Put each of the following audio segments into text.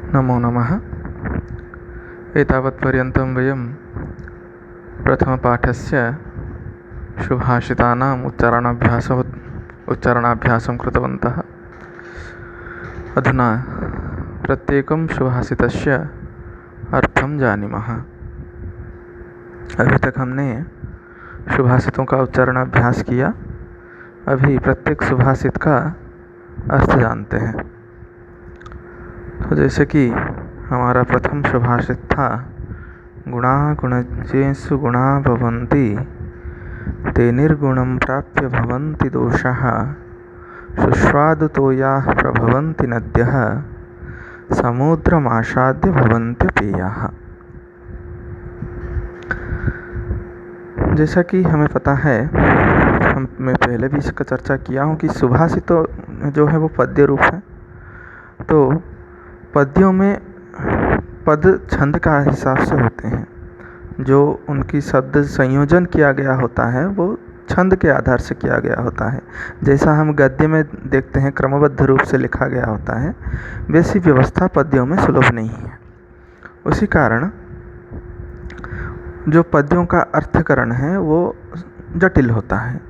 नमो नमः। एतावत्पर्यन्तं वयं प्रथमपाठस्य सुभाषितानाम् उच्चारणाभ्यासं कृतवन्तः। अधुना प्रत्येकं सुभाषितस्य अर्थं जानीमः। अभी तक हमने सुभाषितों का उच्चारणाभ्यास किया। अभी प्रत्येक सुभाषित का अर्थ जानते हैं। तो जैसे कि हमारा प्रथम सुभाषित था, गुणाः गुणज्ञेषु गुणा भवन्ति, ते निर्गुणं प्राप्य भवन्ति दोषाः, सुस्वादुतोयाः प्रभवन्ति नद्यः, समुद्रमासाद्य भवन्त्यपेयाः। जैसा कि हमें पता है, मैं पहले भी इसका चर्चा किया हूँ कि सुभाषित जो है वो पद्य रूप है। तो पद्यों में पद छंद का हिसाब से होते हैं। जो उनकी शब्द संयोजन किया गया होता है वो छंद के आधार से किया गया होता है। जैसा हम गद्य में देखते हैं क्रमबद्ध रूप से लिखा गया होता है, वैसी व्यवस्था पद्यों में सुलभ नहीं है। उसी कारण जो पद्यों का अर्थकरण है वो जटिल होता है,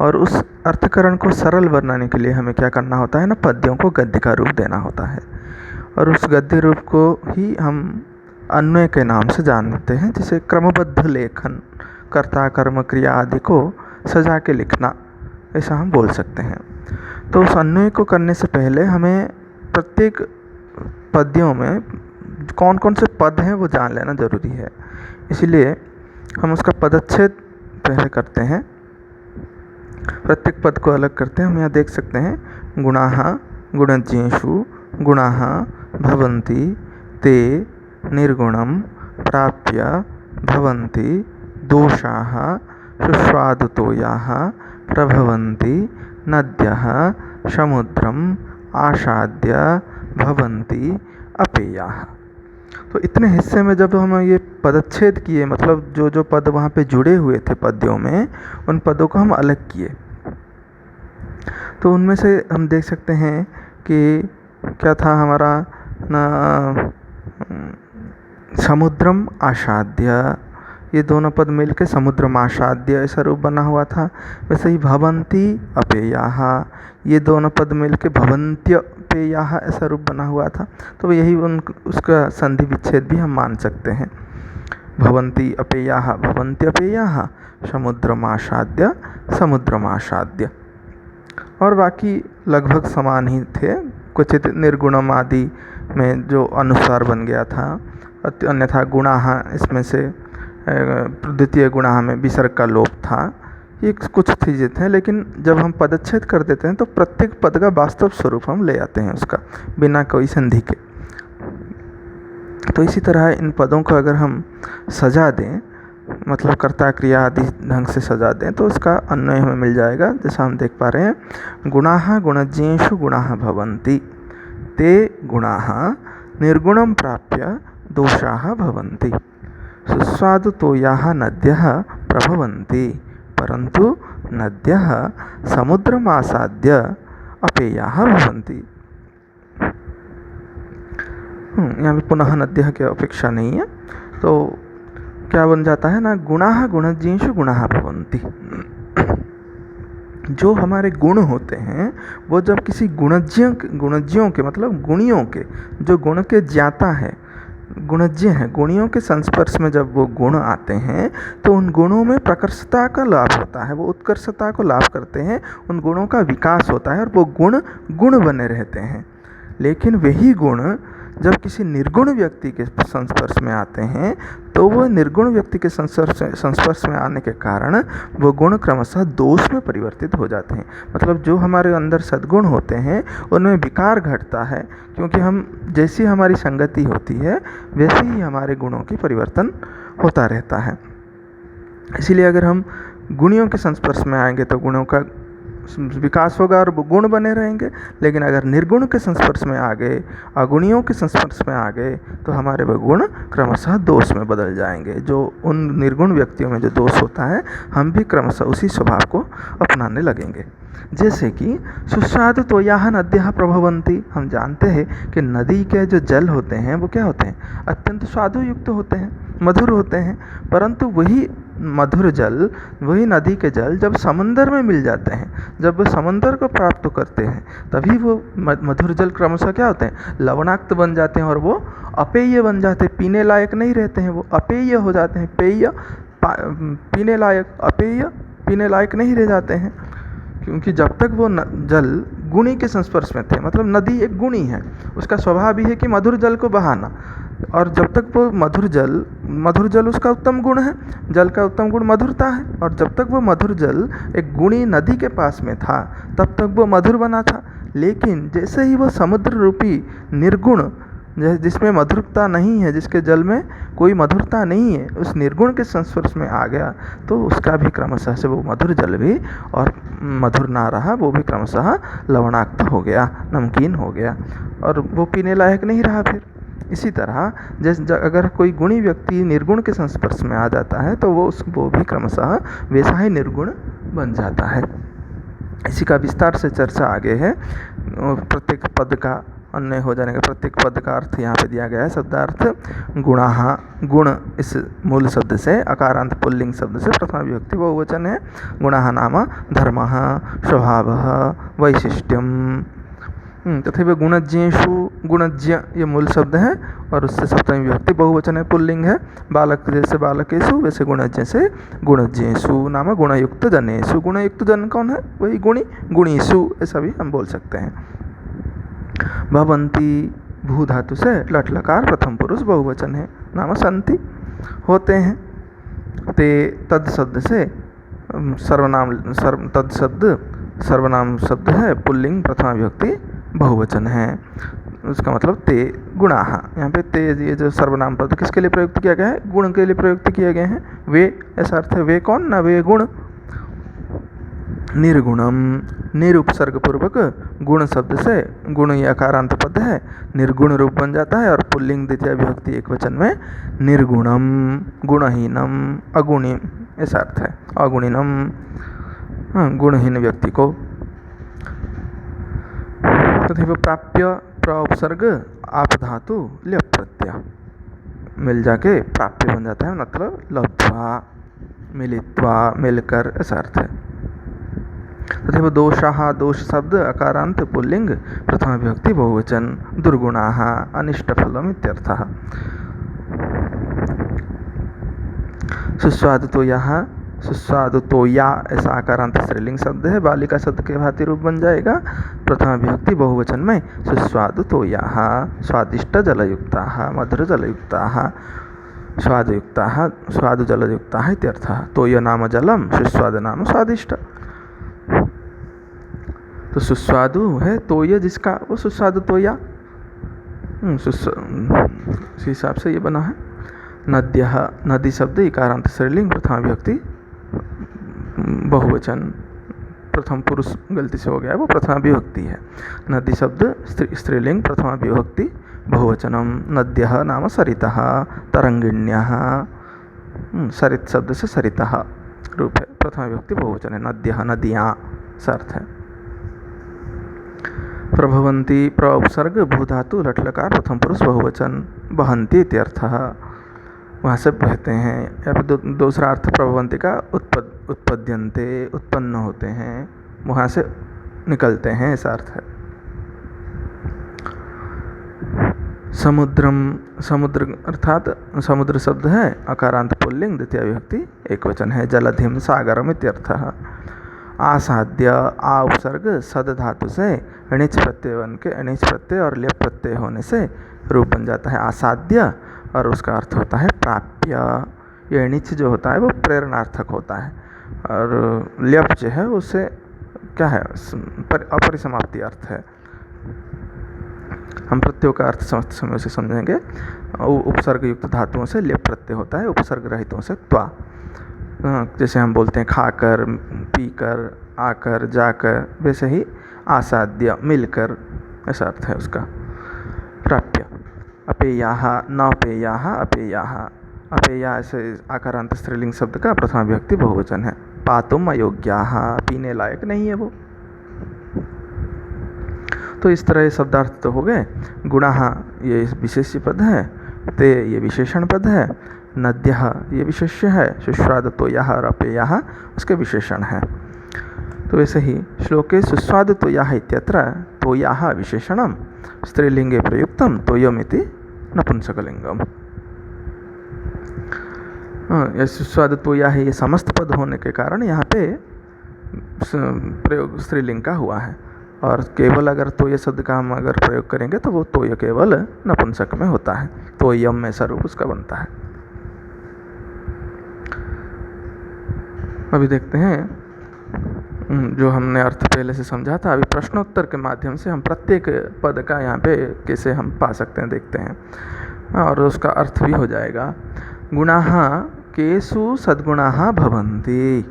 और उस अर्थकरण को सरल बनाने के लिए हमें क्या करना होता है ना, पद्यों को गद्य का रूप देना होता है। और उस गद्य रूप को ही हम अन्वय के नाम से जानते हैं, जिसे क्रमबद्ध लेखन, कर्ता कर्म क्रिया आदि को सजा के लिखना, ऐसा हम बोल सकते हैं। तो उस अन्वय को करने से पहले हमें प्रत्येक पद्यों में कौन कौन से पद हैं वो जान लेना ज़रूरी है। इसलिए हम उसका पदच्छेद पहले करते हैं, प्रत्येक पद को अलग करते हैं। हम यहाँ देख सकते हैं, गुणाः गुणज्ञेषु गुणाः भवन्ति, ते निर्गुणं प्राप्य भवन्ति दोषाः, सुस्वादुतोयाः प्रभवन्ति नद्यः, समुद्रम् आसाद्य भवन्ति अपेयाः। तो इतने हिस्से में जब हम ये पदच्छेद किए, मतलब जो जो पद वहाँ पे जुड़े हुए थे पद्यों में, उन पदों को हम अलग किए। तो उनमें से हम देख सकते हैं कि क्या था हमारा ना, समुद्रम आसाद्य, ये दोनों पद मिलके समुद्रम आसाद्य ऐसा रूप बना हुआ था। वैसे ही भवन्ति अपेयाः, ये दोनों पद मिलके भवन्त्य पेयाः ऐसा रूप बना हुआ था। तो यही उसका संधि विच्छेद भी हम मान सकते हैं। भवन्ति अपेयाः भवन्त्यपेयाः, समुद्रमासाद्य समुद्रमासाद्य। और बाकी लगभग समान ही थे। क्वचित निर्गुणम आदि में जो अनुस्वार बन गया था, अन्यथा गुणाः, इसमें से द्वितीय गुणाः में विसर्ग का लोप था। ये कुछ चीज़ें थे, लेकिन जब हम पदच्छेद कर देते हैं तो प्रत्येक पद का वास्तव स्वरूप हम ले आते हैं उसका, बिना कोई संधि के। तो इसी तरह इन पदों को अगर हम सजा दें, मतलब कर्ता क्रिया आदि ढंग से सजा दें, तो उसका अन्वय हमें मिल जाएगा। जैसा हम देख पा रहे हैं, गुणाः गुणज्ञेषु गुणाः भवन्ति, ते गुणाः निर्गुणं प्राप्य दोषाः भवन्ति, सुस्वादुतोयाः नद्यः प्रभवन्ति, परंतु नद्यः समुद्रमासाद्य अपेयाः भवन्ति। यहाँ पे पुनः नद्यः की अपेक्षा नहीं है। तो क्या बन जाता है ना, गुणाः गुणज्ञेषु गुणाः भवन्ति। जो हमारे गुण होते हैं वो जब किसी गुणज्ञों के, मतलब गुणियों के, जो गुण के ज्ञाता है, गुणज्ञ हैं, गुणियों के संस्पर्श में जब वो गुण आते हैं तो उन गुणों में प्रकर्षता का लाभ होता है, वो उत्कर्षता को लाभ करते हैं, उन गुणों का विकास होता है और वो गुण बने रहते हैं। लेकिन वही गुण जब किसी निर्गुण व्यक्ति के संस्पर्श में आते हैं तो वो निर्गुण व्यक्ति के संस्पर्श में आने के कारण वो गुण क्रमशः दोष में परिवर्तित हो जाते हैं। मतलब जो हमारे अंदर सद्गुण होते हैं उनमें विकार घटता है, क्योंकि हम जैसी हमारी संगति होती है वैसे ही हमारे गुणों की परिवर्तन होता रहता है। इसीलिए अगर हम गुणियों के संस्पर्श में आएंगे तो गुणों का विकास होगा और वो गुण बने रहेंगे। लेकिन अगर निर्गुण के संस्पर्श में आ गए, अगुणियों के संस्पर्श में आ गए, तो हमारे वो गुण क्रमशः दोष में बदल जाएंगे। जो उन निर्गुण व्यक्तियों में जो दोष होता है, हम भी क्रमशः उसी स्वभाव को अपनाने लगेंगे। जैसे कि सुस्वादु तोयाः नद्यः प्रभवन्ति, हम जानते हैं कि नदी के जो जल होते हैं वो क्या होते हैं, अत्यंत स्वादु युक्त होते हैं, मधुर होते हैं। परंतु वही मधुर जल, वही नदी के जल जब समंदर में मिल जाते हैं, जब वो समंदर को प्राप्त करते हैं, तभी वो मधुर जल क्रमशः क्या होते हैं, लवणाक्त बन जाते हैं और वो अपेय बन जाते हैं, पीने लायक नहीं रहते हैं, वो अपेय हो जाते हैं। पेय पीने लायक, अपेय पीने लायक नहीं रह जाते हैं, क्योंकि जब तक वो जल गुणी के संस्पर्श में थे, मतलब नदी एक गुणी है, उसका स्वभाव भी है कि मधुर जल को बहाना, और जब तक वो मधुर जल उसका उत्तम गुण है, जल का उत्तम गुण मधुरता है, और जब तक वो मधुर जल एक गुणी नदी के पास में था तब तक वो मधुर बना था। लेकिन जैसे ही वो समुद्र रूपी निर्गुण, जिसमें मधुरता नहीं है, जिसके जल में कोई मधुरता नहीं है, उस निर्गुण के संस्पर्श में आ गया, तो उसका भी क्रमशः से वो मधुर जल भी और मधुर ना रहा, वो भी क्रमशः लवणाक्त हो गया, नमकीन हो गया, और वो पीने लायक नहीं रहा फिर। इसी तरह जैसे अगर कोई गुणी व्यक्ति निर्गुण के संस्पर्श में आ जाता है तो वो भी क्रमशः वैसा ही निर्गुण बन जाता है। इसी का विस्तार से चर्चा आगे है। प्रत्येक पद का अन्य हो जाने का प्रत्येक पद का अर्थ यहाँ पे दिया गया है। शब्दार्थ गुणाः, गुण इस मूल शब्द से, अकारांत पुल्लिंग शब्द से प्रथमा विभक्ति बहुवचन है। गुणाः नाम धर्मः, स्वभावः, वैशिष्ट्यम। तथा गुणज्ञेषु, गुणज्ञ ये मूल शब्द है और उससे सप्तमी विभक्ति बहुवचन है, पुल्लिंग है। बालक जैसे बालकेषु, वैसे गुणज्ञ से गुणज्ञेषु नाम गुणयुक्त जनेषु। गुणयुक्त जन कौन है, वही गुणी, गुणीषु ऐसा भी हम बोल सकते हैं। भवन्ति भू धातु से लट लकार प्रथम पुरुष बहुवचन है, नाम संति होते हैं। ते तद शब्द से सर्वनाम, तद शब्द सर्वनाम शब्द है, पुल्लिंग प्रथमा विभक्ति बहुवचन है। उसका मतलब ते गुणाः, यहाँ पे ते ये जो सर्वनाम पद किसके लिए प्रयुक्त किया गया है, गुण के लिए प्रयुक्त किए गए हैं। वे ऐसा अर्थ है, वे कौन, ना वे गुण। निर्गुणम, निरुपसर्ग पूर्वक गुण शब्द से, गुण ये अकारांत पद है, निर्गुण रूप बन जाता है, और पुल्लिंग द्वितीय विभक्ति एक वचन में निर्गुणम, गुणहीनम, अगुणी ऐसा अर्थ है, अगुणिनम, गुणहीन व्यक्ति को। तथा प्राप्य प्रउपसर्ग आप धातु ल्यप प्रत्यय मिल जाके प्राप्य बन जाता है, मतलब लब्ध्वा, मिलित्वा, मिलकर ऐसा अर्थ है। तथा दोषाः, दोष शब्द अकारांत पुल्लिंग प्रथमा विभक्ति बहुवचन, दुर्गुणाः अनिष्टफलम् इत्यर्थः। सुस्वादुतोयाः, सुस्वादुतोया ऐसा आकारांत स्त्रीलिंग शब्द है, बालिका शब्द के भांति रूप बन जाएगा प्रथमा विभक्ति बहुवचन में। सुस्वादुतोयाः, स्वादिष्ट जलयुक्ताः, मधुर जलयुक्ताः, स्वादयुक्ताः, स्वादु जलयुक्ताः इत्यर्थः। तोय नाम जलम, सुस्वाद नाम स्वादिष्ट। तो सुस्वादु है तोय जिसका, वो सुस्वादु तोया, इस हिसाब से ये बना है। नद्यः, नदी शब्द इकारांत स्त्रीलिंग प्रथमा विभक्ति बहुवचन, प्रथम पुरुष गलती से हो गया है, वो प्रथमा विभक्ति है। नदी शब्द स्त्रीलिंग प्रथमा विभक्ति बहुवचनम। नद्यः नाम सरितः, तरंगिण्यः, सरित शब्द से सरितः रूप है, प्रथमा विभक्ति बहुवचन है। नद्यः नदियाँ अर्थ है। प्रभवन्ति प्रउपसर्ग भू धातु लट लकार प्रथम पुरुष बहुवचन, बहन्ति इत्यर्थः, वहाँ से बहते हैं। या फिर दूसरा अर्थ प्रभवन्ति का उत्पद्यन्ते, उत्पन्न होते हैं, वहाँ से निकलते हैं ऐसा अर्थ है। समुद्रम, समुद्र अर्थात समुद्र शब्द है अकारांत पुल्लिंग द्वितीय विभक्ति एक वचन है, जलधिम सागरम इत्यर्थः। आसाद्य, आ उपसर्ग सद धातु से णिच प्रत्यय बन के, णिच प्रत्यय और ल्यप प्रत्यय होने से रूप बन जाता है आसाद्य, और उसका अर्थ होता है प्राप्य। ये णिच जो होता है वो प्रेरणार्थक होता है, और ल्यप जो है उससे क्या है, अपरिसमाप्ति अर्थ है। हम प्रत्ययों का अर्थ समझते समय उसे समझेंगे। उपसर्ग युक्त धातुओं से ल्यप प्रत्यय होता है, उपसर्ग रहितों से त्वा। जैसे हम बोलते हैं खाकर, पीकर, आकर, जाकर, वैसे ही आसाद्य मिलकर ऐसा अर्थ है उसका। प्राप्य, अपेयाः, नौपेयाः, अपेयाः, अपेया ऐसे आकारांत स्त्रीलिंग शब्द का प्रथमा विभक्ति बहुवचन है। पातुम अयोग्याः, पीने लायक नहीं है वो, तो इस तरह ये शब्दार्थ तो हो गए। गुणाः ये विशेष्य पद है, ते ये विशेषण पद है, नद्यः ये विशेष्य है, शुष्वाद तोयाः और अपेयाः उसके विशेषण है। तो वैसे ही श्लोके सुस्वाद तोयाः इत्यत्र तोयाः विशेषणम स्त्रीलिंगे प्रयुक्तम तोयमिति नपुंसकलिंगम। यह सुस्वाद तोयाः ये समस्त पद होने के कारण यहाँ पे प्रयोग स्त्रीलिंग का हुआ है, और केवल अगर तोय शब्द का हम अगर प्रयोग करेंगे तो वो तोय केवल नपुंसक में होता है, तोयम में स्वरूप उसका बनता है। अभी देखते हैं जो हमने अर्थ पहले से समझा था, अभी प्रश्नोत्तर के माध्यम से हम प्रत्येक पद का यहाँ पे कैसे हम पा सकते हैं देखते हैं, और उसका अर्थ भी हो जाएगा। गुणाः केषु सद्गुणाः भवन्ति,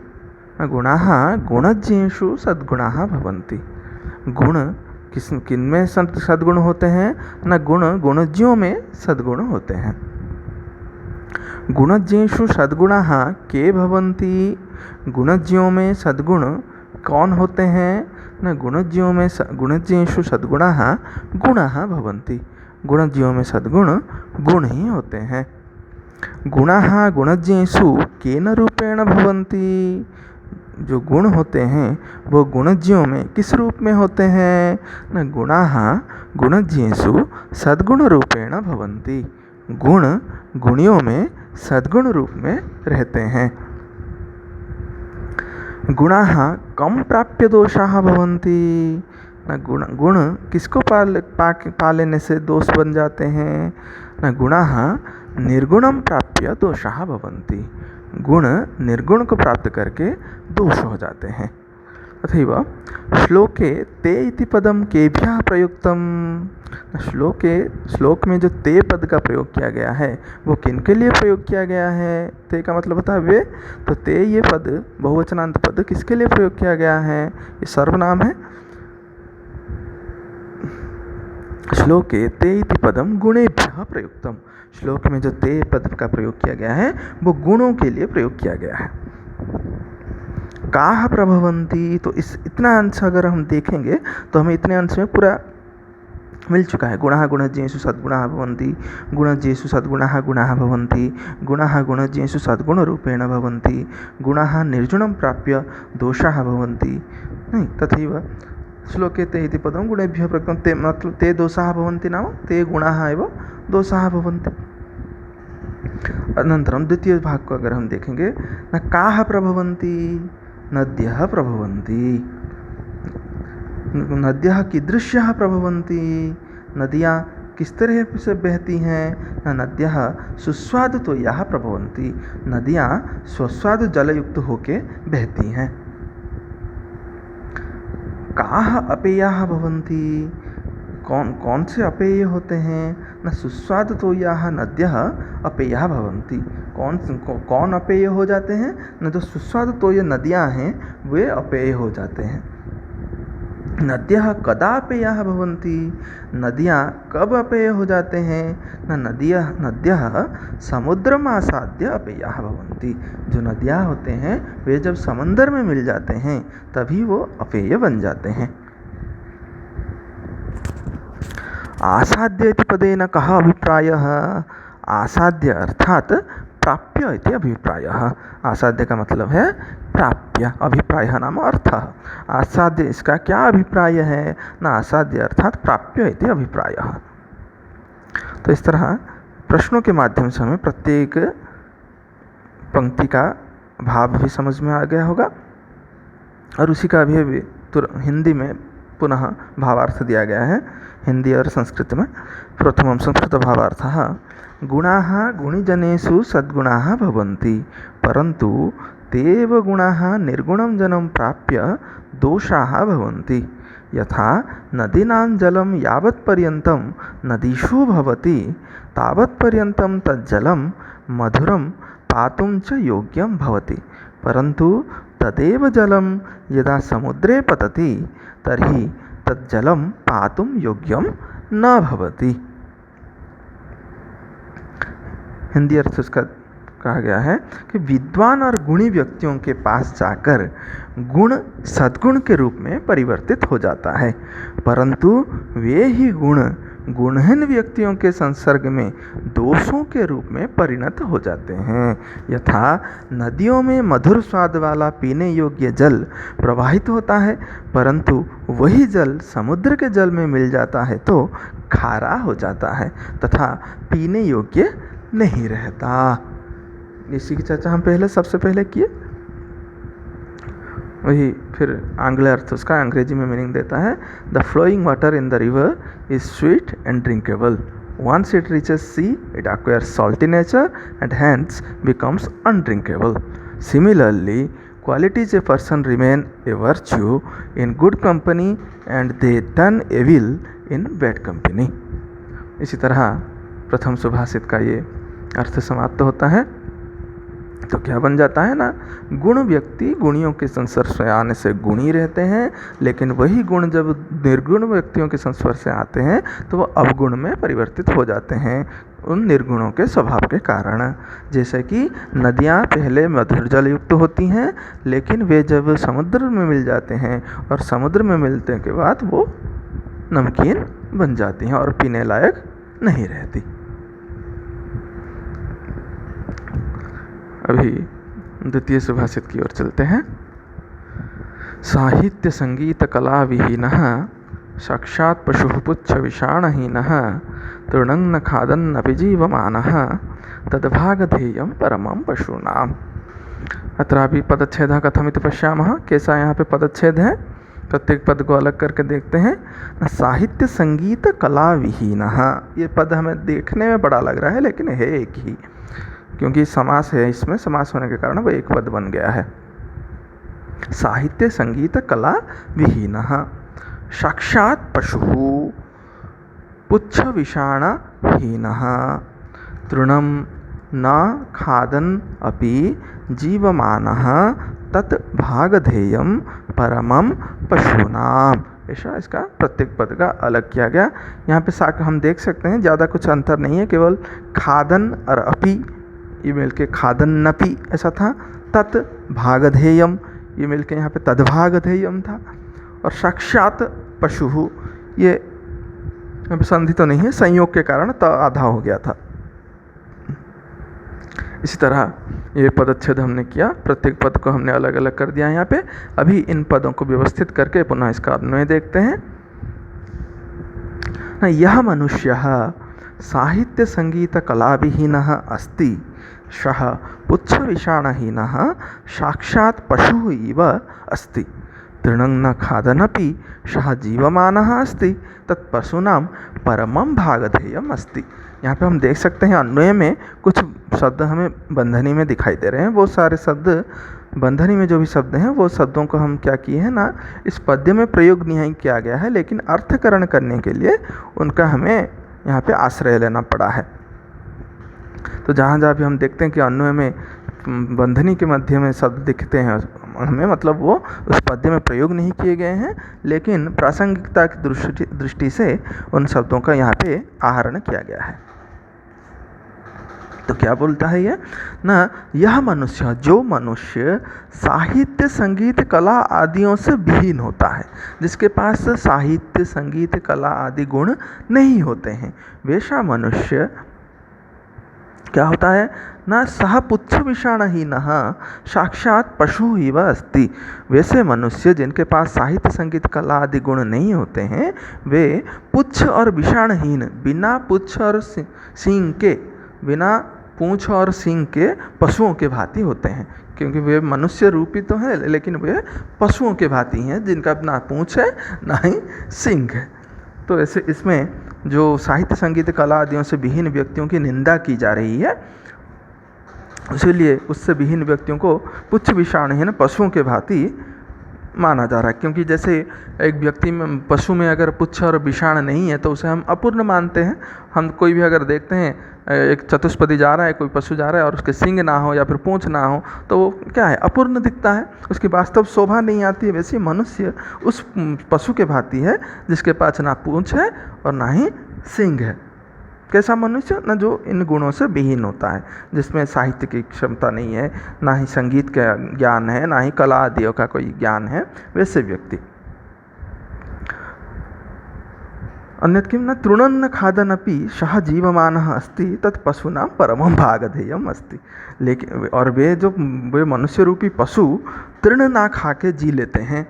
गुणाः गुणज्ञेषु सद्गुणाः भवन्ति। गुण किनमें सद्गुण होते हैं न, गुण गुणज्ञों में सद्गुण होते हैं। गुणज्ञेषु सद्गुणाः के भवन्ति, गुणज्ञों में सद्गुण कौन होते हैं न, गुणज्ञेषु सद्गुणाः गुणाः भवन्ति, गुणज्ञों में सद्गुण गुण ही होते हैं। गुणाः गुणज्ञेषु केन रूपेण भवन्ति, जो गुण होते हैं वो गुणज्ञों में किस रूप में होते हैं न, गुणाः गुणज्ञेषु सद्गुण रूपेण भवन्ति, गुण गुणियों में सद्गुण रूप में रहते हैं। गुणाः कम प्राप्य दोषाः भवन्ति, न गुण किसको पा लेने से दोष बन जाते हैं न, गुणाः निर्गुणम प्राप्य दोषाः भवन्ति, गुण निर्गुण को प्राप्त करके दोष हो जाते हैं। अथैव श्लोके ते इति पदम केभ्यः प्रयुक्तम, श्लोक में जो ते पद का प्रयोग किया गया है वो किनके लिए प्रयोग किया गया है, ते का मतलब होता है वे, तो ते ये पद बहुवचनांत पद किसके लिए प्रयोग किया गया है, ये सर्वनाम है। श्लोके ते इति पदम गुणेभ्यः प्रयुक्तम, श्लोक में जो ते पद का प्रयोग किया गया है वो गुणों के लिए प्रयोग किया गया है। काः प्रभवन्ति, तो इस इतना अंश अगर हम देखेंगे तो हमें इतने अंश में पूरा मिल चुका है। गुणाः गुणज्ञेषु सद्गुणाः भवन्ति, गुणज्ञेषु सद्गुणाः गुणाः भवन्ति, गुणाः गुणज्ञेषु सद्गुणरूपेण भवन्ति, गुणाः निर्गुणं प्राप्य दोषाः भवन्ति। नहीं तथैव श्लोके ते इति पदं गुणेभ्यः प्रयुक्तं, ते मतलब ते दोषाः भवन्ति नाम ते गुणाः एव दोषाः भवन्ति। अनन्तरं द्वितीय भाग को अगर हम देखेंगे, न काः प्रभवन्ति, नद्यः प्रभवन्ति, नद्यः कीदृश्यः प्रभवन्ति, नदियाँ किस तरह से बहती हैं न, नद्यः सुस्वादु तोयाः प्रभवन्ति, नदियाँ स्वस्वादु जलयुक्त होके बहती हैं। काः अपेयाः भवन्ति, कौन से अपेय होते हैं न, सुस्वादु तोयाः नद्यः अपेयाः भवन्ति, कौन अपेय हो जाते हैं न, जो सुस्वादु तोय नदियाँ हैं वे अपेय हो जाते हैं। नद्यः कदा अपेयाः भवन्ति, नदियाँ कब अपेय हो जाते हैं न, नद्यः समुद्रम आसाद्य अपेयाः भवन्ति, जो नदियाँ होते हैं वे जब समंदर में मिल जाते हैं तभी वो अपेय बन जाते हैं। आसाद्य इति पदेन कः अभिप्रायः, आसाद्य अर्थात प्राप्य इति अभिप्रायः, आसाद्य का मतलब है प्राप्य, अभिप्रायः नाम अर्थः, आसाद्य इसका क्या अभिप्राय है न, आसाद्य अर्थात प्राप्य इति अभिप्रायः। तो इस तरह प्रश्नों के माध्यम से हमें प्रत्येक पंक्ति का भाव भी समझ में आ गया होगा, और उसी का भी हिंदी में पुनः भावार्थ दिया गया है, हिंदी और संस्कृत में। प्रथमं संस्कृत भावार्थः, गुणाः गुणिजनेषु सद्गुणाः भवन्ति, परन्तु तेव गुणाः निर्गुणं जनं प्राप्य दोषाः भवन्ति, यथा नदीनां जलं यावत्पर्यन्तं नदीषु भवति तावत्पर्यन्तं तज्जलं मधुरं पातुं च योग्यं भवति, परन्तु तदेव जलं यदा समुद्रे पतति तर्हि तज्जलं पातुं योग्यं न भवति। हिंदी अर्थ उसका कहा गया है कि विद्वान और गुणी व्यक्तियों के पास जाकर गुण सद्गुण के रूप में परिवर्तित हो जाता है, परंतु वे ही गुण गुणहीन व्यक्तियों के संसर्ग में दोषों के रूप में परिणत हो जाते हैं। यथा नदियों में मधुर स्वाद वाला पीने योग्य जल प्रवाहित होता है, परंतु वही जल समुद्र के जल में मिल जाता है तो खारा हो जाता है तथा पीने योग्य नहीं रहता। इसी की चर्चा हम सबसे पहले किए। वही फिर आंग्ल अर्थ उसका अंग्रेजी में मीनिंग देता है, the flowing water in the river is sweet and drinkable, once it reaches sea it acquires salty nature and hence becomes undrinkable. Similarly, qualities a person remain a virtue in good company and they turn evil in bad company. इसी तरह प्रथम सुभाषित का ये अर्थ समाप्त होता है। तो क्या बन जाता है ना, गुण व्यक्ति गुणियों के संस्पर्श से आने से गुणी रहते हैं, लेकिन वही गुण जब निर्गुण व्यक्तियों के संस्पर्श से आते हैं तो वो अवगुण में परिवर्तित हो जाते हैं उन निर्गुणों के स्वभाव के कारण। जैसे कि नदियाँ पहले मधुर जल युक्त होती हैं, लेकिन वे जब समुद्र में मिल जाते हैं और समुद्र में मिलने के बाद वो नमकीन बन जाती हैं और पीने लायक नहीं रहती। अभी द्वितीय सुभाषित की ओर चलते हैं। साहित्य संगीत कला विहीनः साक्षात् पशुः पुच्छ विषाणहीनः तृणं न खादन्नपि जीवमानः तद्भागधेयं परमं पशूनाम्। अत्रापि पदच्छेदः कथमिति पश्यामः। कैसा यहाँ पे पदच्छेद है, प्रत्येक पद को अलग करके देखते हैं। साहित्य संगीत कला विहीनः, ये पद हमें देखने में बड़ा लग रहा है लेकिन है एक ही, क्योंकि समास है, इसमें समास होने के कारण वो एक पद बन गया है। साहित्य संगीत कला विहीनः साक्षात् पशुः पुच्छ विषाणहीनः तृणं न खादन् अपि जीवमानः तत् भागधेयं परमं पशूनाम्। ऐसा इसका प्रत्येक पद का अलग किया गया। यहाँ पे हम देख सकते हैं ज़्यादा कुछ अंतर नहीं है, केवल खादन और अपि ये मिल के खादन्नपि ऐसा था, तत् भागधेयम ये मिल के यहाँ पे तद्भागधेयम था, और साक्षात पशु ये संधि तो नहीं है, संयोग के कारण त आधा हो गया था। इसी तरह ये पदच्छेद हमने किया, प्रत्येक पद को हमने अलग अलग कर दिया यहाँ पे। अभी इन पदों को व्यवस्थित करके पुनः इसका अन्वय देखते हैं। यह मनुष्यः साहित्य संगीत कला विहीनः अस्ति सः पुच्छ विषाणहीनः साक्षात् पशुः इव अस्ति तृणं न खादनपि सः जीवमानः अस्ति तत्पशूनां परमं भागधेयम् अस्ति। यहाँ पे हम देख सकते हैं अन्वय में कुछ शब्द हमें बंधनी में दिखाई दे रहे हैं। वो सारे शब्द बंधनी में जो भी शब्द हैं वो शब्दों को हम क्या किए हैं ना, इस पद्य में प्रयोग नहीं किया गया है, लेकिन अर्थकरण करने के लिए उनका हमें यहाँ पे आश्रय लेना पड़ा है। तो जहाँ जहाँ भी हम देखते हैं कि अन्वय में बंधनी के मध्य में शब्द दिखते हैं हमें, मतलब वो उस पद्य में प्रयोग नहीं किए गए हैं, लेकिन प्रासंगिकता की दृष्टि से उन शब्दों का यहाँ पे आहरण किया गया है। तो क्या बोलता है ये ना, यह मनुष्य, जो मनुष्य साहित्य संगीत कला आदियों से विहीन होता है, जिसके पास साहित्य संगीत कला आदि गुण नहीं होते हैं, वैसा मनुष्य क्या होता है ना, सह पुच्छ विषाणहीनः साक्षात् पशु इव अस्ति। वैसे मनुष्य जिनके पास साहित्य संगीत कला आदि गुण नहीं होते हैं, वे पुच्छ और विषाणहीन, बिना पुच्छ और सींग के, बिना पूंछ और सींग के पशुओं के भांति होते हैं, क्योंकि वे मनुष्य रूपी तो है लेकिन वे पशुओं के भांति हैं जिनका ना पूंछ है ना ही सींग है। तो ऐसे इसमें जो साहित्य संगीत कला आदियों से विहीन व्यक्तियों की निंदा की जा रही है, इसीलिए उससे विहीन व्यक्तियों को पुच्छ विषाणहीन पशुओं के भांति माना जा रहा है। क्योंकि जैसे एक व्यक्ति में, पशु में अगर पुच्छ और विषाण नहीं है तो उसे हम अपूर्ण मानते हैं। हम कोई भी अगर देखते हैं एक चतुष्पदी जा रहा है, कोई पशु जा रहा है और उसके सींग ना हो या फिर पूंछ ना हो, तो वो क्या है, अपूर्ण दिखता है, उसकी वास्तव शोभा नहीं आती है। वैसे मनुष्य उस पशु के भांति है जिसके पास ना पूंछ है और ना ही सींग है। कैसा मनुष्य? न जो इन गुणों से विहीन होता है, जिसमें साहित्य की क्षमता नहीं है, ना ही संगीत का ज्ञान है, ना ही कला आदियों का कोई ज्ञान है, वैसे व्यक्ति। अन्यत् किं न तृणन्न खादनपि सह जीवमानः अस्ति तत् पशूनां परमं भागधेयम् अस्ति। लेकिन और वे मनुष्य रूपी पशु तृण ना खा के जी लेते हैं।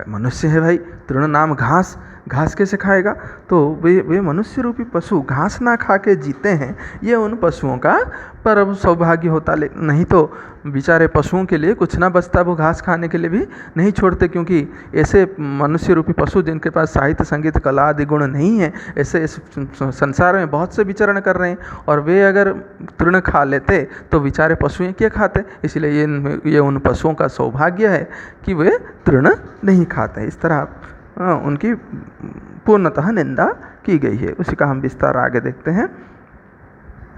मनुष्य है भाई, तृण नाम घास, घास कैसे खाएगा? तो वे मनुष्य रूपी पशु घास ना खा के जीते हैं, ये उन पशुओं का परम सौभाग्य होता। नहीं तो बेचारे पशुओं के लिए कुछ ना बचता, वो घास खाने के लिए भी नहीं छोड़ते, क्योंकि ऐसे मनुष्य रूपी पशु जिनके पास साहित्य संगीत कला आदि गुण नहीं है, ऐसे इस संसार में बहुत से विचरण कर रहे हैं, और वे अगर तृण खा लेते तो बेचारे पशुएं क्या खाते? इसलिए ये उन पशुओं का सौभाग्य है कि वे तृण नहीं खाते। इस तरह उनकी पूर्णतः निंदा की गई है। उसी का हम विस्तार आगे देखते हैं।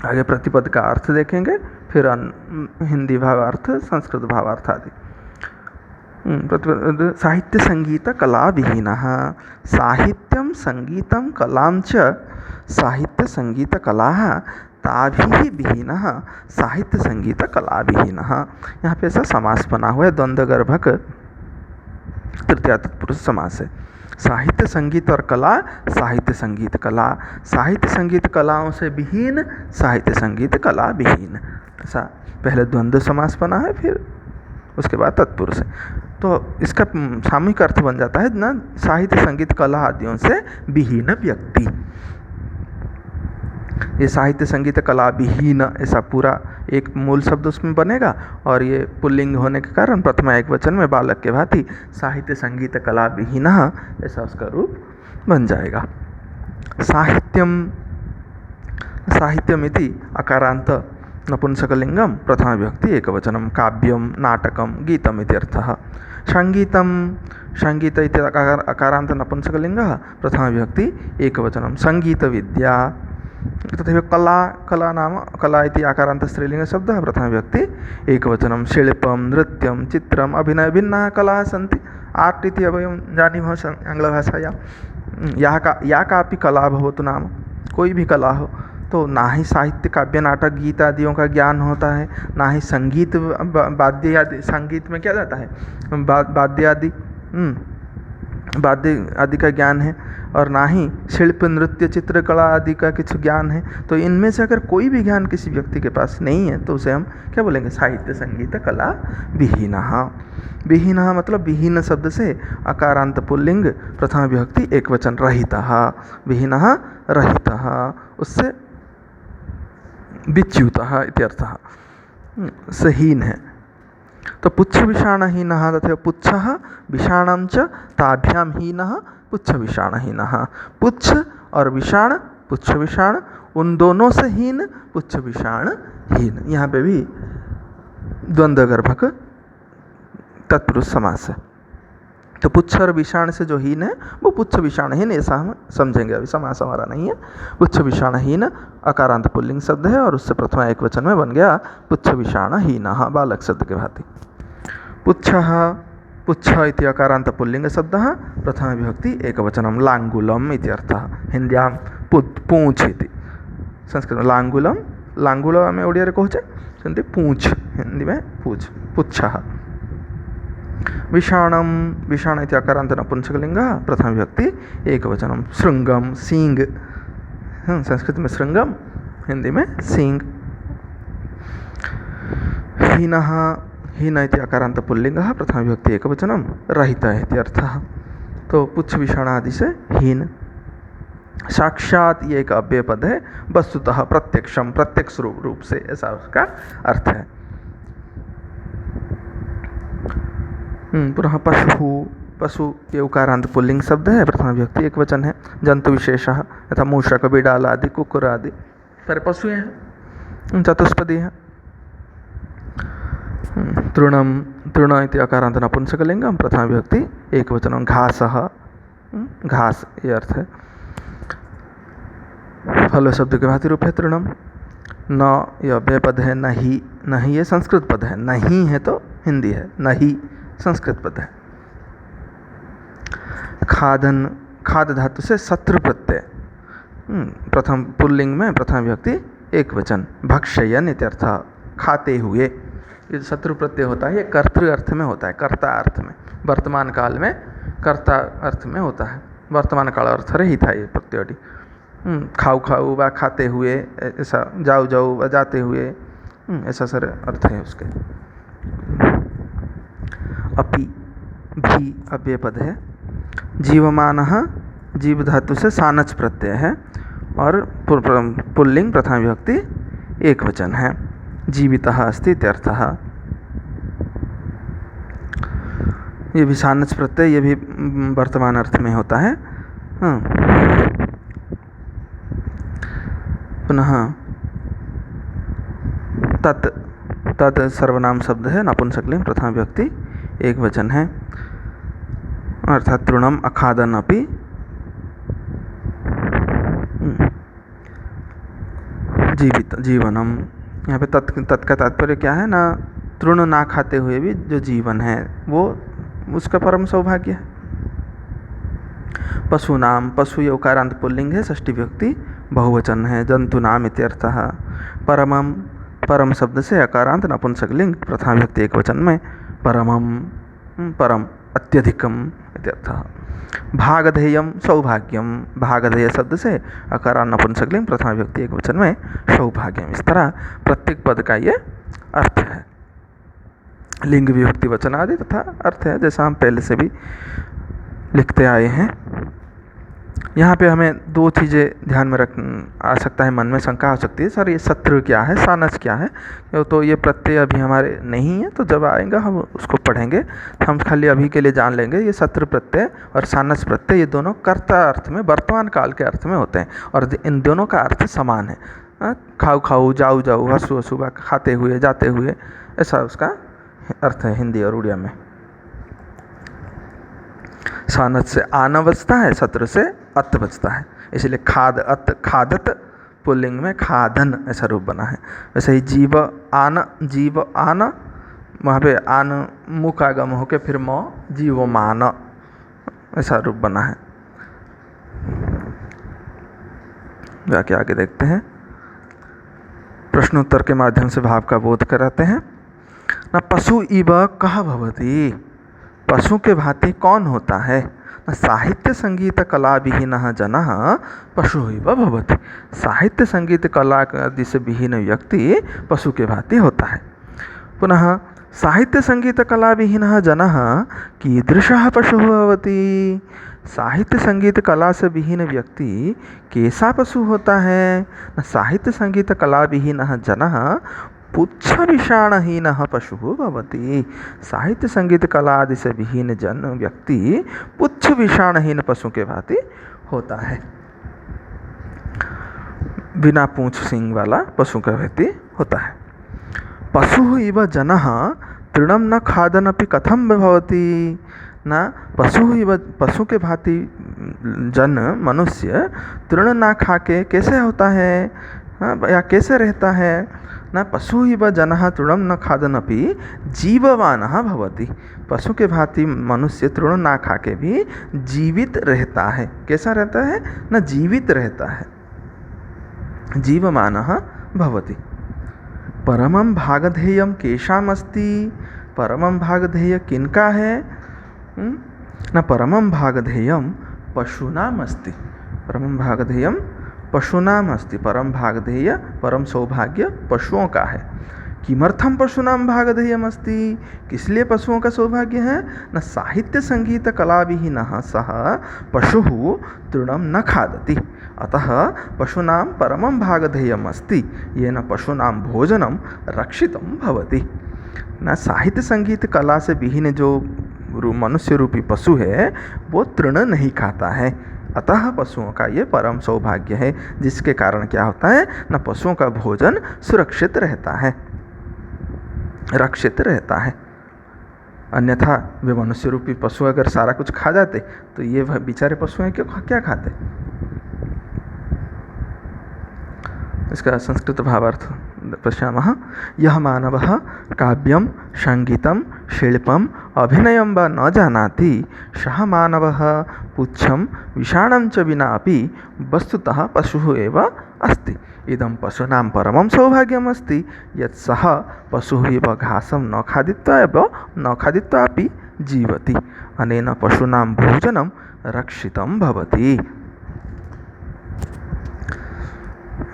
आगे प्रतिपद का अर्थ देखेंगे, फिर हिंदी भावार्थ, संस्कृत भावार्थ आदि। प्रतिपद साहित्य संगीत कला विहीनः, साहित्यं संगीतं कलां च साहित्य संगीत कलाः ताभिः विहीनः साहित्य संगीत कला विहीनः। यहाँ पे ऐसा समास बना हुआ है, द्वंद्वगर्भक तृतीया तत्पुरुष समास है। साहित्य संगीत और कला, साहित्य संगीत कला, साहित्य संगीत कलाओं से विहीन, साहित्य संगीत कला विहीन। ऐसा पहले द्वंद्व समास बना है, फिर उसके बाद तत्पुरुष है। तो इसका सामूहिक अर्थ बन जाता है ना, साहित्य संगीत कला आदियों से विहीन व्यक्ति। ये साहित्य संगीत कला विहीन, ऐसा पूरा एक मूल शब्द उसमें बनेगा, और ये पुल्लिंग होने के कारण प्रथमा एक वचन में बालक के भांति साहित्य संगीत कला विहीनः, ऐसा उसका रूप बन जाएगा। साहित्यमिति अकारांत नपुंसकलिंगम प्रथमा विभक्ति एकवचनम, काव्यम नाटकम गीतम इत्यर्थः। संगीत इति अकारांत नपुंसकलिंगः प्रथमा विभक्ति एकवचनम, संगीत विद्या। तथैव कला नाम कला इति आकारांत स्त्रीलिंग शब्दः प्रथमा विभक्ति एकवचनं, शिल्पं नृत्यं चित्रम् अभिनय भिन्नाः कलाः सन्ति। आर्ट् इति वयं जानीमः आङ्ग्लभाषायां, या कापि कला भवतु नाम, कोई भी कला हो, तो ना ही साहित्य काव्य नाटक गीत आदियों का ज्ञान होता है, ना ही संगीत वाद्य आदि, संगीत में क्या जाता है वाद्य आदि का ज्ञान है, और ना ही शिल्प नृत्य चित्रकला आदि का कुछ ज्ञान है। तो इनमें से अगर कोई भी ज्ञान किसी व्यक्ति के पास नहीं है तो उसे हम क्या बोलेंगे? साहित्य संगीत कला विहीनः। विहीनः मतलब विहीन शब्द से अकारांत पुल्लिंग प्रथमा विभक्ति एकवचन रहितः, विहीनः रहितः, उससे विच्युतः इत्यर्थः, सहीन है। तो पुच्छ विषाणहीनः तथा पुच्छः विषाणं च ताभ्यां हीनः पुच्छ विषाणहीनः। पुच्छ और विषाण, पुच्छ विषाण, उन दोनों से हीन, पुच्छ विषाण हीन। यहाँ पे भी द्वंद्वगर्भक तत्पुरुष समास है। तो पुच्छ और विषाण से जो हीन है वो पुच्छ विषाणहीन, ऐसा हम समझेंगे, अभी समास हमारा नहीं है। पुच्छ विषाणहीन अकारांत पुल्लिंग शब्द है, और उससे प्रथमा एक वचन में बन गया पुच्छ विषाणहीनः, बालक शब्द के भांति। पुच्छ इति अकारांत पुल्लिंग शब्दः प्रथमा विभक्ति एकवचनं, लांगुलम इति अर्थः। हिंद्यां पूंछ इति, संस्कृत में लांगुलम, लांगुल में ओडिया रे कहुचे सेमती पूंछ, हिंदी में पूंछ, पुच्छः। विषाणम, विषाण इति अकारांत नपुंसकलिंगः प्रथमा विभक्ति एकवचनं, शृंगम सींग, संस्कृत में शृंगम, हिंदी में सींग। हीनः, हीन इति अकारांत पुल्लिंगः प्रथमा विभक्ति एकवचनं, रहितः इति अर्थः। तो पुच्छ विषाण आदि से हीन। साक्षात ये एक अव्यय पद है, वस्तुतः प्रत्यक्षम, प्रत्यक्ष रूप से, ऐसा उसका अर्थ है। पुनः पशु, पशु ये उकारांत पुल्लिंग शब्द है, प्रथमा विभक्ति एक वचन है। जंतु विशेषः यथा मूषक बिडाल आदि कुकुर आदि सारे पशु हैं, चतुष्पदी हैं। तृणम, तृण इति अकारांत नपुंसकलिंगम प्रथमा विभक्ति एक वचनं, घासः, घास ये अर्थ है। फल शब्द के भांति रूप है तृणम। न यह अव्यय पद है, नहीं, नहीं ये संस्कृत पद है, नहीं है तो हिंदी है, नहीं संस्कृत पद है। खादन, खाद धातु से शत्रु प्रत्यय, प्रथम पुल्लिंग में प्रथम विभक्ति एक वचन। भक्षयन इत्यर्थ, खाते हुए। ये शत्रु प्रत्यय होता है, ये कर्तृ अर्थ में होता है, कर्ता अर्थ में, वर्तमान काल में कर्ता अर्थ में होता है। वर्तमान काल अर्थ रहित है ये प्रत्यय। खाऊ खाऊ व खाते हुए, ऐसा जाऊ जाऊ व जाते हुए, ऐसा सारे अर्थ है उसके। अपि भी अव्यय पद है। जीवमानः जीव धातु से सानच प्रत्यय है और पुल्लिंग प्रथम विभक्ति एक वचन है। जीवितः अस्ति इत्यर्थः। ये भी सानच प्रत्यय, ये भी वर्तमान अर्थ में होता है। पुनः तत् सर्वनाम शब्द है, नपुंसकलिंग प्रथम विभक्ति एक वचन है, अर्थात तृणम अखादन अपि। जीवनम, यहाँ पे तत् का तात्पर्य क्या है ना, तृण ना खाते हुए भी जो जीवन है वो उसका परम सौभाग्य है। पशु नाम, पशु ये उकारांत पुल्लिंग है, षष्ठी विभक्ति बहुवचन है। जंतु नाम इत्यर्थः। परमम, परम शब्द से अकारांत नपुंसकलिंग प्रथम विभक्ति एक वचन में परमम, परम अत्यधिकम इत्यर्थः। भागधेयम सौभाग्यम, भागधेय शब्द से अकारांत नपुंसकलिंग प्रथम विभक्ति एक वचन में सौभाग्यम। इस तरह प्रत्येक पद का ये अर्थ है, लिंग विभक्ति वचन आदि तथा अर्थ है, जैसा हम पहले से भी लिखते आए हैं। यहाँ पे हमें दो चीज़ें ध्यान में आ सकता है, मन में शंका हो सकती है, सर ये शत्रु क्या है, सानस क्या है। तो ये प्रत्यय अभी हमारे नहीं है, तो जब आएगा हम उसको पढ़ेंगे। हम खाली अभी के लिए जान लेंगे ये शत्रु प्रत्यय और सानस प्रत्यय, ये दोनों कर्ता अर्थ में, वर्तमान काल के अर्थ में होते हैं और इन दोनों का अर्थ समान है। खाऊ खाऊ, जाऊ जाऊ, हंसू हंसू, खाते हुए, जाते हुए, ऐसा उसका अर्थ है हिंदी और उड़िया में। सानस से आना बचता है, शत्रु से अत बचता है, इसलिए खाद अत, खादत पुल्लिंग में खादन ऐसा रूप बना है। वैसे ही जीव आन, जीव आन, वहाँ पे आन मुख आगम होके फिर मौ, जीव मान ऐसा रूप बना है। जाके आगे देखते हैं, प्रश्नोत्तर के माध्यम से भाव का बोध कराते हैं। न पशु इव कह भवति, पशु के भांति कौन होता है। न साहित्य संगीत कला विहीनः जनः पशु इव भवति, साहित्य संगीत कला आदि से विहीन व्यक्ति पशु के भांति होता है। पुनः साहित्य संगीत कला विहीनः जनः कीदृशः पशुः भवति, साहित्य संगीत कला से विहीन व्यक्ति कैसा पशु होता है। न साहित्य संगीत कला विहीनः जनः पुच्छ विषाणहीनः पशुः भवति, साहित्य संगीत कला आदि से विहीन जन व्यक्ति पुच्छ विषाणहीन पशु के भांति होता है। बिना पूंछ सिंग वाला पशु का भांति होता है। पशु इव जनः तृणम न खादनपि कथम भवति, न पशु इव, पशु के भांति जन मनुष्य तृण ना खा के कैसे होता है, या कैसे रहता है। न पशु इव जनः तृणम न खादनपि जीववानः भवति, पशु के भांति मनुष्य तृण ना खा के भी जीवित रहता है। कैसा रहता है, न जीवित रहता है, जीवमानः भवति। परमं भागधेयं केषाम् अस्ति, परमं भागधेय किनका है। न परमं भागधेयं पशूनाम् अस्ति, परमं भागधेयं पशूनाम अस्ति, परम भागधेय परम सौभाग्य पशुओं का है। किमर्थम पशूनाम भागधेयम अस्ति, किस लिए पशुओं का सौभाग्य है। न साहित्य संगीत कला विहीनः सः पशुः तृणं न खादति, अतः पशूनाम परमं भागधेयम अस्ति, येन पशूनाम भोजनं रक्षितं भवति। न साहित्य संगीत कला से विहीन जो मनुष्य रूपी पशु है वो तृण नहीं खाता है, अतः पशुओं का ये परम सौभाग्य है, जिसके कारण क्या होता है न पशुओं का भोजन सुरक्षित रहता है, रक्षित रहता है। अन्यथा वे मनुष्य रूपी पशु अगर सारा कुछ खा जाते तो ये बेचारे पशु हैं क्या खाते। इसका संस्कृत भावार्थ पश्यामः। यः मानवः काव्यं संगीतं शिल्पम् अभिनयं वा न जानाति सः मानवः पुच्छं विषाणं च विना अपि वस्तुतः पशुः एव अस्ति। इदं पशूनां परमं सौभाग्यम् अस्ति यत् सः पशुः एव घासं न खादित्वा अपि जीवति। अनेन पशूनां भोजनं रक्षितं भवति।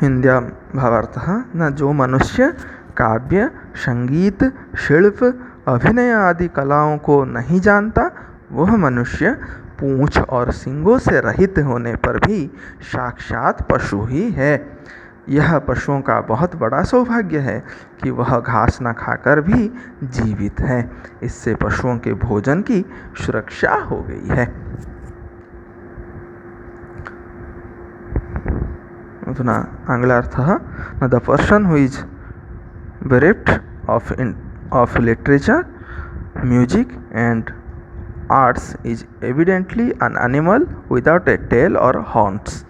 हिंद्यां भावार्थः न जो मनुष्य काव्य संगीत शिल्प अभिनय आदि कलाओं को नहीं जानता वह मनुष्य पूंछ और सींगों से रहित होने पर भी साक्षात पशु ही है। यह पशुओं का बहुत बड़ा सौभाग्य है कि वह घास न खाकर भी जीवित है। इससे पशुओं के भोजन की सुरक्षा हो गई है। अधुना आंग्लार्थः न the person who is bereft of literature, music and arts is evidently an animal without a tail or horns.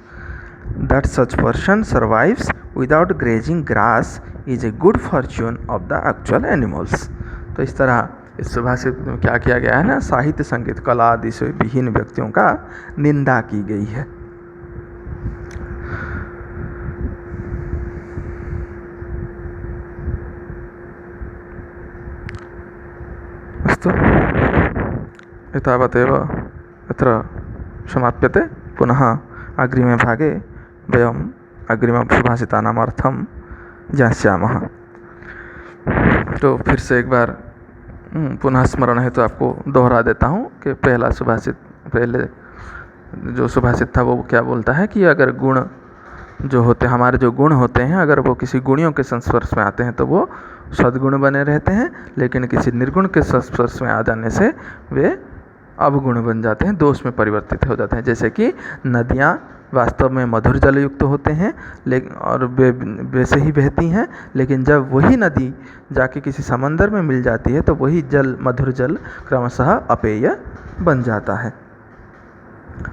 That such person survives without grazing grass is a good fortune of the actual animals. तो इस तरह इस सुभाषित में क्या किया गया है ना, साहित्य संगीत कला आदि से विहीन व्यक्तियों का निंदा की गई है। अस्तु, एतावदेव अत्र समाप्यते। पुनः अग्रिमे भागे वयम् अग्रिमसुभाषितानाम् अर्थं ज्ञास्यामः। तो फिर से एक बार पुनः स्मरण है तो आपको दोहरा देता हूँ कि पहले जो सुभाषित था वो क्या बोलता है कि अगर गुण जो होते हैं, हमारे जो गुण होते हैं, अगर वो किसी गुणियों के संस्पर्श में आते हैं तो वो सद्गुण बने रहते हैं, लेकिन किसी निर्गुण के संस्पर्श में आ जाने से वे अवगुण बन जाते हैं, दोष में परिवर्तित हो जाते हैं। जैसे कि नदियाँ वास्तव में मधुर जल युक्त होते हैं लेकिन और वैसे ही बहती हैं, लेकिन जब वही नदी जाके किसी समंदर में मिल जाती है तो वही जल मधुर जल क्रमशः अपेय बन जाता है।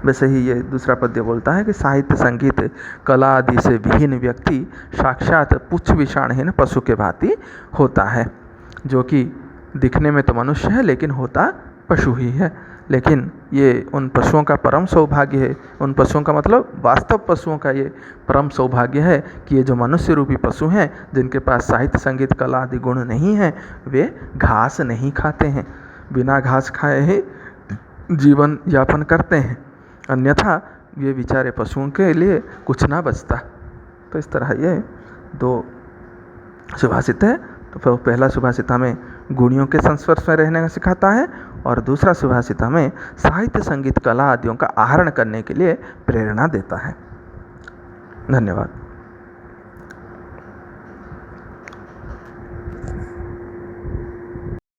वैसे ही ये दूसरा पद्य बोलता है कि साहित्य संगीत कला आदि से विहीन व्यक्ति साक्षात पुच्छ विषाणहीन पशु के भांति होता है, जो कि दिखने में तो मनुष्य है लेकिन होता पशु ही है। लेकिन ये उन पशुओं का परम सौभाग्य है, उन पशुओं का मतलब वास्तव पशुओं का ये परम सौभाग्य है कि ये जो मनुष्य रूपी पशु हैं जिनके पास साहित्य संगीत कला आदि गुण नहीं हैं, वे घास नहीं खाते हैं, बिना घास खाए ही जीवन यापन करते हैं, अन्यथा ये बेचारे पशुओं के लिए कुछ ना बचता। तो इस तरह ये दो सुभाषित है। तो पहला सुभाषित हमें गुणियों के संस्पर्श में रहने का सिखाता है और दूसरा सुभाषित हमें साहित्य संगीत कला आदियों का आहरण करने के लिए प्रेरणा देता है। धन्यवाद।